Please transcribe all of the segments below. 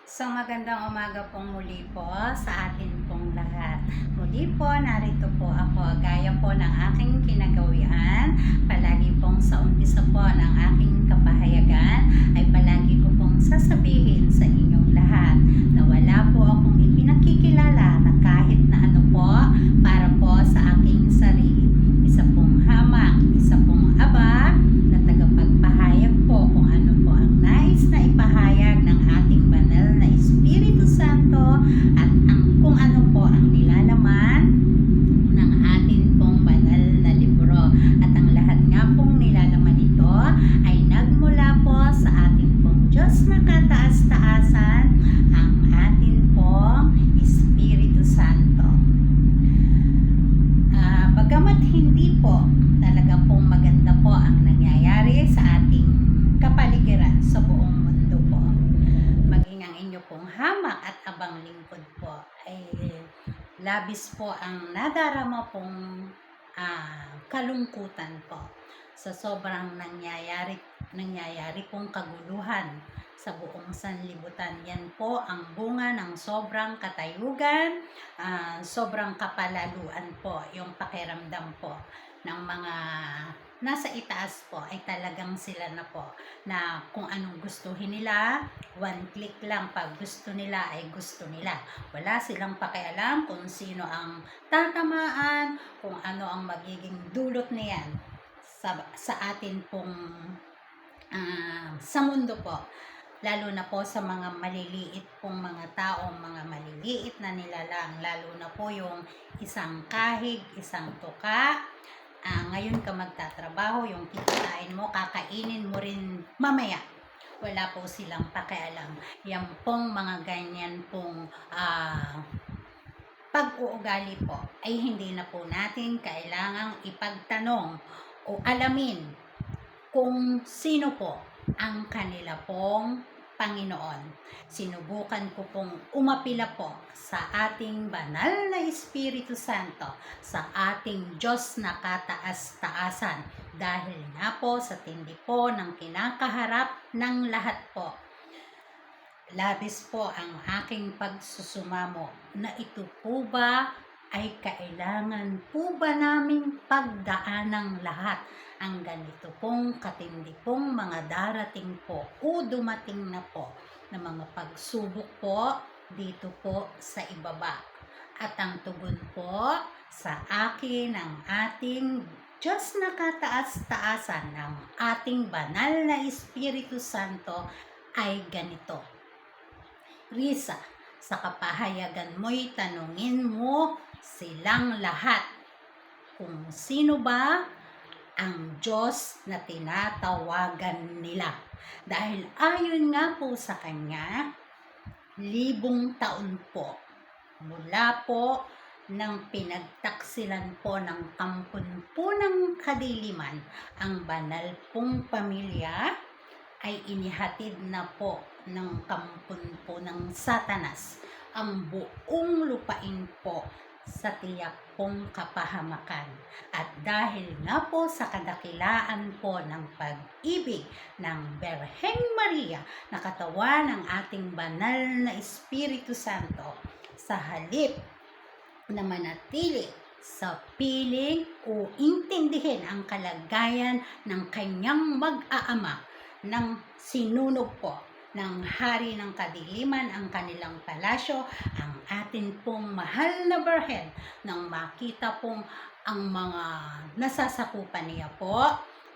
So magandang umaga pong muli po sa atin pong lahat. Muli po, narito po ako gaya po ng aking kinagawian. Palagi pong sa umpisa po ng aking kapahayagan ay palagi ko pong sasabihin sa inyong lahat na wala po akong ipinakikilala na kahit na ano po para po sa aking sarili. Isa pong hamak, isa pong aba na tagapagpahayag po kung ano po ang nais na ipahayag ng ating banal na Espiritu Santo at kung ano po ang nilalaman ng atin pong banal na libro. At ang lahat nga pong nilalaman nito ay nagmula po sa ating pong Diyos na kataas-taasan, ang atin pong Espiritu Santo. Bagamat hindi po talaga pong maganda po ang nangyayari sa ating kapaligiran sa buong mundo po, maging ang inyo pong hamak at abang lingkod po ay labis po ang nadarama pong kalungkutan po sa sobrang nangyayari pong kaguluhan sa buong sanlibutan. Yan po ang bunga ng sobrang katayugan, sobrang kapalaluan po, yung pakiramdam po ng mga nasa itaas po ay talagang sila na po na kung anong gustuhin nila, one click lang, pag gusto nila ay gusto nila. Wala silang pakialam kung sino ang tatamaan, kung ano ang magiging dulot niyan sa atin pong sa mundo po. Lalo na po sa mga maliliit pong mga tao, mga maliliit na nilalang, lalo na po yung isang kahig, isang tuka. Ngayon ka magtatrabaho, yung kikitain mo, kakainin mo rin mamaya. Wala po silang pakialam. Yan pong mga ganyan pong pag-uugali po ay hindi na po natin kailangang ipagtanong o alamin kung sino po ang kanila pong Panginoon. Sinubukan ko pong umapila po sa ating banal na Espiritu Santo, sa ating Diyos na kataas-taasan, dahil nga po sa tindi po ng kinakaharap ng lahat po. Labis po ang aking pagsusumamo na ito po ba ay kailangan po ba naming pagdaan ng lahat ang ganito pong katindi pong mga darating po o dumating na po na mga pagsubok po dito po sa ibaba. At ang tugon po sa akin ng ating Diyos na kataas-taasan ng ating banal na Espiritu Santo ay ganito: Risa, sa kapahayagan mo'y tanungin mo silang lahat kung sino ba ang Diyos na tinatawagan nila. Dahil ayon nga po sa Kanya, 1000 taon po mula po nang pinagtaksilan po ng kampon po ng kadiliman, ang banal pong pamilya ay inihatid na po ng kampon po ng Satanas ang buong lupain po sa tiyak pong kapahamakan. At dahil nga po sa kadakilaan po ng pag-ibig ng Birheng Maria na katawan ng ating banal na Espiritu Santo, sa halip na manatili sa piling o intindihin ang kalagayan ng kanyang mag-aama, ng sinunog po ng hari ng kadiliman ang kanilang palasyo, ang atin pong mahal na Birhen, nang makita pong ang mga nasasakupan niya po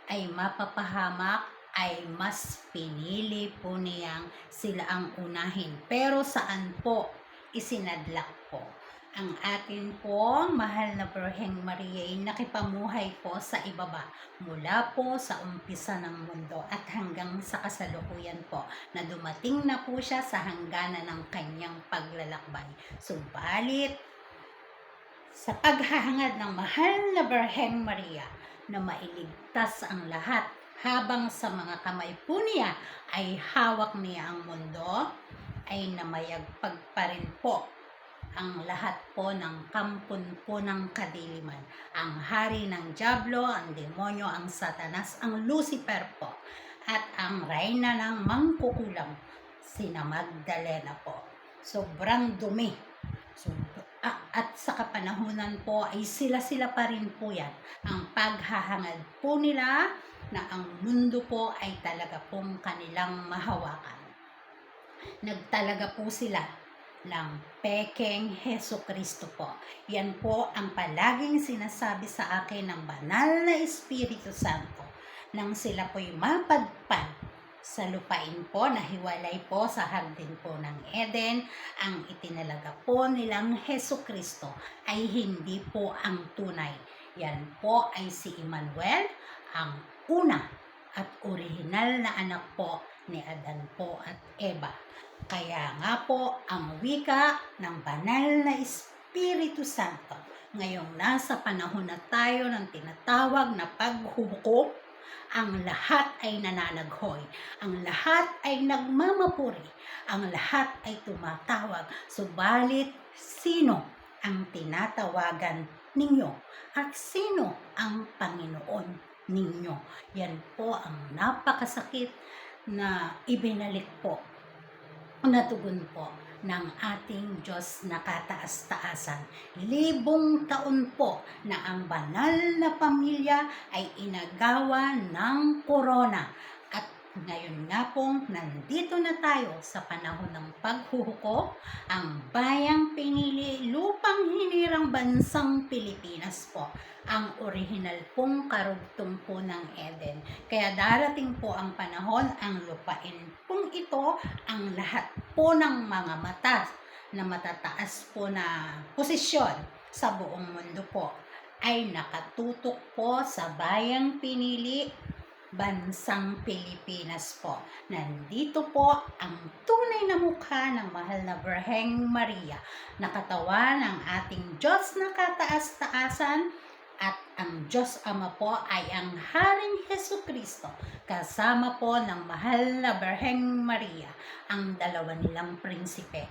ay mapapahamak, ay mas pinili po niyang sila ang unahin. Pero saan po isinadlak po ang atin pong mahal na Birheng Maria ay nakipamuhay po sa ibaba mula po sa umpisa ng mundo at hanggang sa kasalukuyan po na dumating na po siya sa hangganan ng kanyang paglalakbay. Subalit, sa paghahangad ng mahal na Birheng Maria na mailigtas ang lahat habang sa mga kamay po niya ay hawak niya ang mundo, ay namayagpag pa rin po ang lahat po ng kampon po ng kadiliman. Ang hari ng Diablo, ang demonyo, ang Satanas, ang Lucifer po, at ang reyna ng mangkukulam sina Magdalena po. Sobrang dumi. At sa kapanahunan po ay sila pa rin po yan. Ang paghahangad po nila na ang mundo po ay talaga pong kanilang mahawakan. Nagtalaga po sila ng pekeng Hesukristo po. Yan po ang palaging sinasabi sa akin ng banal na Espiritu Santo nang sila po'y mapadpad sa lupain po na hiwalay po sa hardin po ng Eden. Ang itinalaga po nilang Hesukristo ay hindi po ang tunay. Yan po ay si Emmanuel, ang una at orihinal na anak po ni Adan po at Eva. Kaya nga po, ang wika ng banal na Espiritu Santo, ngayong nasa panahon na tayo ng tinatawag na paghuhukom, ang lahat ay nananaghoy, ang lahat ay nagmamapuri, ang lahat ay tumatawag. Subalit, sino ang tinatawagan ninyo? At sino ang Panginoon ninyo? Yan po ang napakasakit na ibinalik po, natugon po ng ating Diyos na kataas-taasan. 1000 taon po na ang banal na pamilya ay inagawa ng korona. At ngayon nga pong nandito na tayo sa panahon ng paghuhukom, ang bayang pinili, lupang hinirang bansang Pilipinas po, ang orihinal pong karugtong po ng Eden. Kaya darating po ang panahon, ang lupain pong ito, ang lahat po ng mga mata na matataas po na posisyon sa buong mundo po ay nakatutok po sa bayang pinili, bansang Pilipinas po. Nandito po ang tunay na mukha ng mahal na Birheng Maria, na katawan ng ating Diyos na kataas-taasan. At ang Diyos Ama po ay ang Haring Hesukristo, kasama po ng mahal na Birheng Maria, ang dalawa nilang prinsipe,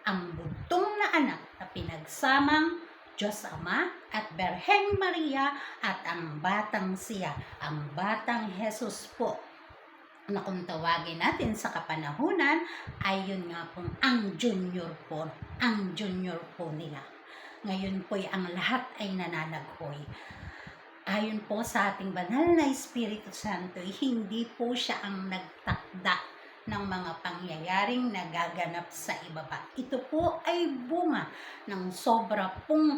ang buntong na anak na pinagsamang Diyos Ama at Birheng Maria, at ang batang siya, ang batang Jesus po, na kung tawagin natin sa kapanahunan ay yun nga pong ang junior po nila. Ngayon po'y ang lahat ay nananaghoy. Ayon po sa ating banal na Espiritu Santo, hindi po siya ang nagtakda ng mga pangyayaring nagaganap sa ibaba. Ito po ay bunga ng sobra pong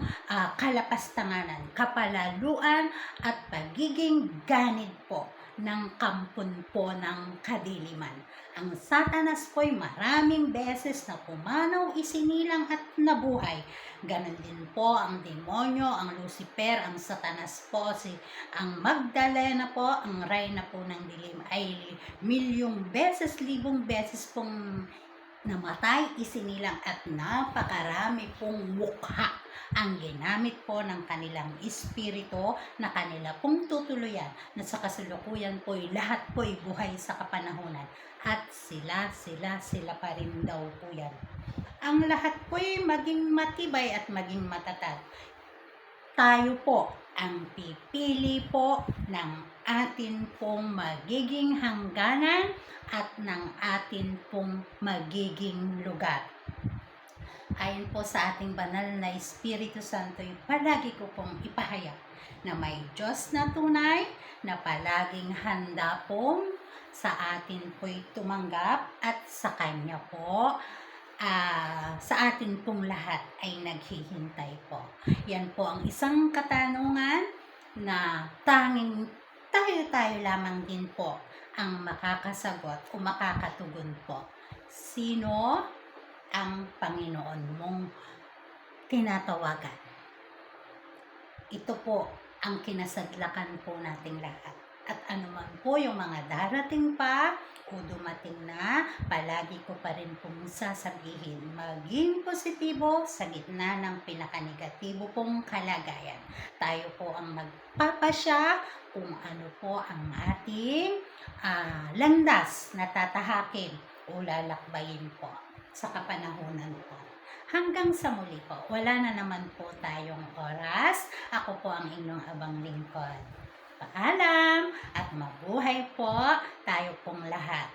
kalapastanganan, kapalaluan at pagiging ganid po ng kampon po ng kadiliman. Ang Satanas po'y maraming beses na pumanaw, isinilang at nabuhay. Ganon din po ang demonyo, ang Lucifer, ang Satanas po, ang Magdalena po, ang reyna po ng dilim ay milyong beses, 1000 beses pong namatay, isinilang at napakarami pong mukha ang ginamit po ng kanilang espiritu na kanila pong tutuluyan, na sa kasalukuyan po'y lahat po'y buhay sa kapanahunan, at sila pa rin daw po yan. Ang lahat po'y maging matibay at maging matatag. Tayo po ang pipili po ng atin pong magiging hangganan at ng atin pong magiging lugar. Ayon po sa ating banal na Espiritu Santo, palagi ko pong ipahayag na may Diyos na tunay na palaging handa pong sa atin po'y tumanggap, at sa Kanya po, sa atin pong lahat ay naghihintay po. Yan po ang isang katanungan na tanging tayo lamang din po ang makakasagot o makakatugon po. Sino ang Panginoon mong tinatawagan? Ito po ang kinasadlakan po nating lahat. At anuman po yung mga darating pa o dumating na, palagi ko pa rin pong sasabihin, maging positibo sa gitna ng pinaka-negatibo pong kalagayan. Tayo po ang magpapasya kung ano po ang ating landas na tatahakin o lalakbayin po sa kapanahunan po. Hanggang sa muli po, wala na naman po tayong oras. Ako po ang inyong abang lingkod. Paalam at mabuhay po tayo pong lahat.